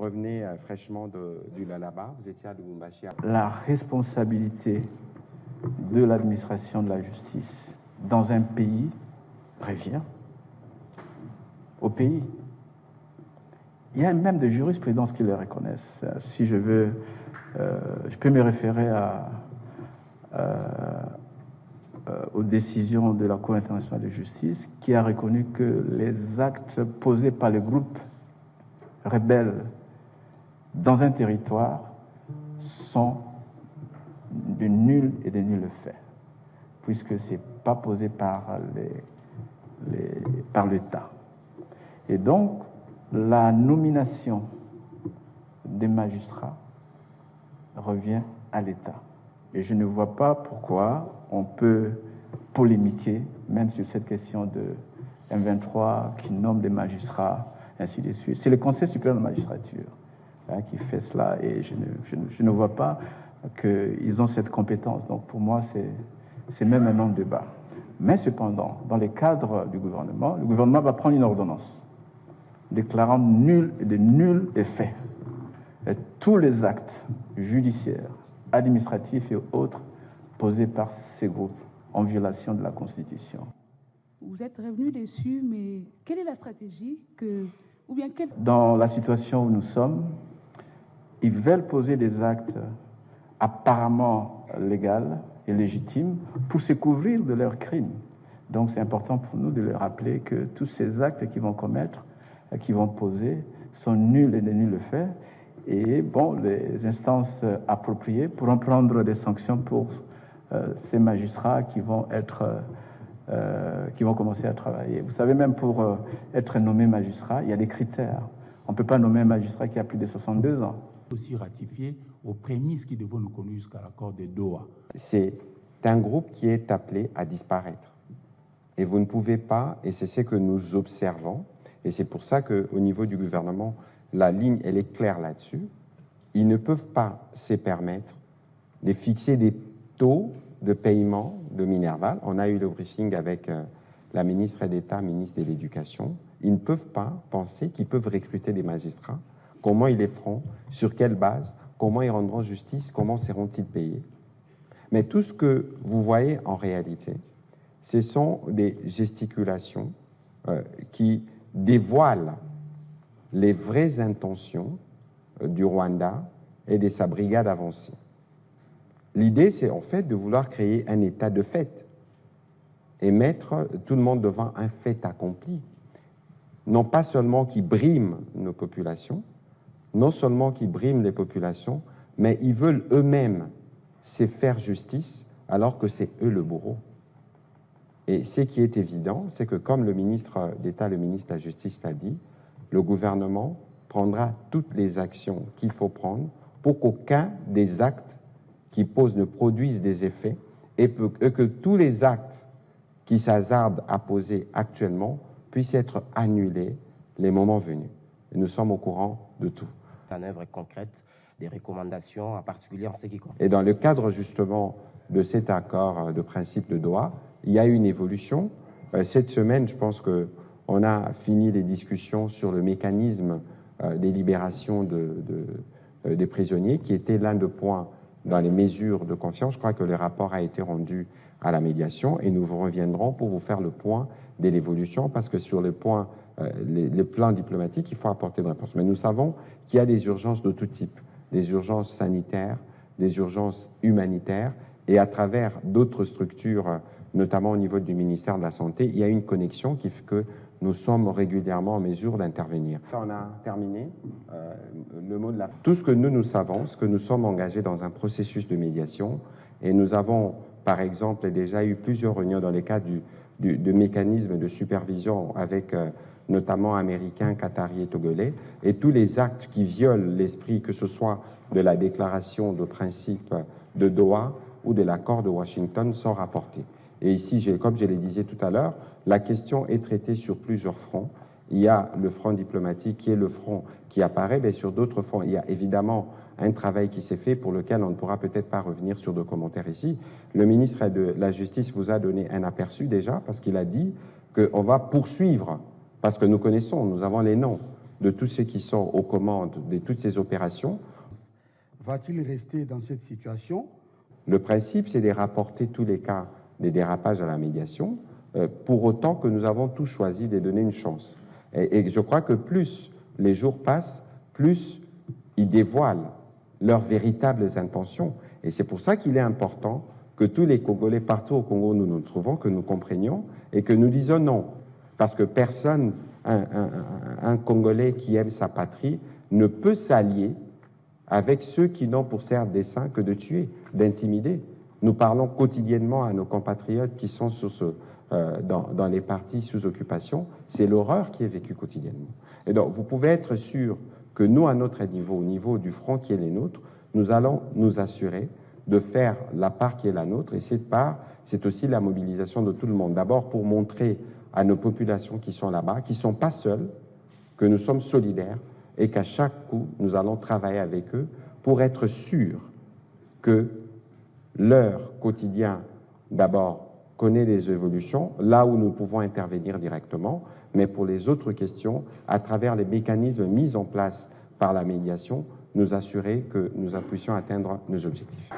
revenez fraîchement du Lalaba, vous étiez à Lubumbashi. La responsabilité de l'administration de la justice dans un pays revient au pays. Il y a même des jurisprudences qui le reconnaissent. Si je veux, je peux me référer aux décisions de la Cour internationale de justice qui a reconnu que les actes posés par les groupes rebelles dans un territoire sont de nuls et de nuls faits, puisque ce n'est pas posé par l'État. Et donc, la nomination des magistrats revient à l'État. Et je ne vois pas pourquoi on peut polémiquer, même sur cette question de M23 qui nomme des magistrats, ainsi de suite. C'est le Conseil supérieur de la magistrature qui fait cela, et je ne vois pas qu'ils ont cette compétence. Donc pour moi, c'est même un non-débat. Mais cependant, dans les cadres du gouvernement, le gouvernement va prendre une ordonnance déclarant nul et de nuls effets et tous les actes judiciaires, administratifs et autres posés par ces groupes en violation de la Constitution. Vous êtes revenu dessus, mais quelle est la stratégie Dans la situation où nous sommes, ils veulent poser des actes apparemment légaux et légitimes pour se couvrir de leurs crimes. Donc c'est important pour nous de leur rappeler que tous ces actes qu'ils vont commettre, qu'ils vont poser, sont nuls et de nuls faits. Et bon, les instances appropriées pourront prendre des sanctions pour ces magistrats qui vont commencer à travailler. Vous savez, même pour être nommé magistrat, il y a des critères. On ne peut pas nommer un magistrat qui a plus de 62 ans. Aussi ratifié aux prémices qui devront nous conduire jusqu'à l'accord de Doha. C'est un groupe qui est appelé à disparaître. Et vous ne pouvez pas, et c'est ce que nous observons, et c'est pour ça qu'au niveau du gouvernement, la ligne, elle est claire là-dessus. Ils ne peuvent pas se permettre de fixer des taux de paiement de Minerval. On a eu le briefing avec la ministre d'État, ministre de l'Éducation. Ils ne peuvent pas penser qu'ils peuvent recruter des magistrats. Comment ils les feront? Sur quelle base? Comment ils rendront justice? Comment seront-ils payés? Mais tout ce que vous voyez en réalité, ce sont des gesticulations qui dévoilent les vraies intentions du Rwanda et de sa brigade avancée. L'idée, c'est en fait de vouloir créer un état de fait et mettre tout le monde devant un fait accompli. Non pas seulement qui briment nos populations, non seulement qui briment les populations, mais ils veulent eux-mêmes se faire justice alors que c'est eux le bourreau. Et ce qui est évident, c'est que comme le ministre d'État, le ministre de la Justice l'a dit, le gouvernement prendra toutes les actions qu'il faut prendre pour qu'aucun des actes qui posent ne produisent des effets et que tous les actes qui s'hasardent à poser actuellement puissent être annulés les moments venus. Et nous sommes au courant de tout. En œuvre concrète, des recommandations, en particulier en ce qui concerne. Et dans le cadre justement de cet accord de principe de Doha, il y a une évolution. Cette semaine, je pense qu'on a fini les discussions sur le mécanisme des libérations des prisonniers, qui était l'un des points dans les mesures de confiance. Je crois que le rapport a été rendu à la médiation et nous vous reviendrons pour vous faire le point de l'évolution, parce que sur le point, les plans diplomatiques, il faut apporter une réponse. Mais nous savons qu'il y a des urgences de tout type, des urgences sanitaires, des urgences humanitaires, et à travers d'autres structures, notamment au niveau du ministère de la Santé, il y a une connexion qui fait que nous sommes régulièrement en mesure d'intervenir. On a terminé le mot de la fin. Tout ce que nous savons, c'est que nous sommes engagés dans un processus de médiation, et nous avons, par exemple, déjà eu plusieurs réunions dans le cadre de mécanismes de supervision avec notamment américains, qataris et togolais, et tous les actes qui violent l'esprit, que ce soit de la déclaration de principe de Doha ou de l'accord de Washington, sont rapportés. Et ici, comme je le disais tout à l'heure, la question est traitée sur plusieurs fronts. Il y a le front diplomatique qui est le front qui apparaît, mais sur d'autres fronts, il y a évidemment un travail qui s'est fait pour lequel on ne pourra peut-être pas revenir sur de commentaires ici. Le ministre de la Justice vous a donné un aperçu déjà, parce qu'il a dit qu'on va poursuivre, parce que nous connaissons, nous avons les noms de tous ceux qui sont aux commandes de toutes ces opérations. Va-t-il rester dans cette situation? Le principe, c'est de rapporter tous les cas des dérapages à la médiation, pour autant que nous avons tous choisi de donner une chance. Et je crois que plus les jours passent, plus ils dévoilent leurs véritables intentions. Et c'est pour ça qu'il est important que tous les Congolais, partout au Congo où nous nous trouvons, que nous comprenions et que nous disons non. Parce que personne, un Congolais qui aime sa patrie, ne peut s'allier avec ceux qui n'ont pour seul dessein que de tuer, d'intimider. Nous parlons quotidiennement à nos compatriotes qui sont dans les partis sous occupation. C'est l'horreur qui est vécue quotidiennement. Et donc, vous pouvez être sûr que nous, à notre niveau, au niveau du front qui est le nôtre, nous allons nous assurer de faire la part qui est la nôtre. Et cette part, c'est aussi la mobilisation de tout le monde. D'abord pour montrer à nos populations qui sont là-bas, qui ne sont pas seules, que nous sommes solidaires et qu'à chaque coup, nous allons travailler avec eux pour être sûrs que leur quotidien, d'abord, connaît des évolutions, là où nous pouvons intervenir directement, mais pour les autres questions, à travers les mécanismes mis en place par la médiation, nous assurer que nous puissions atteindre nos objectifs.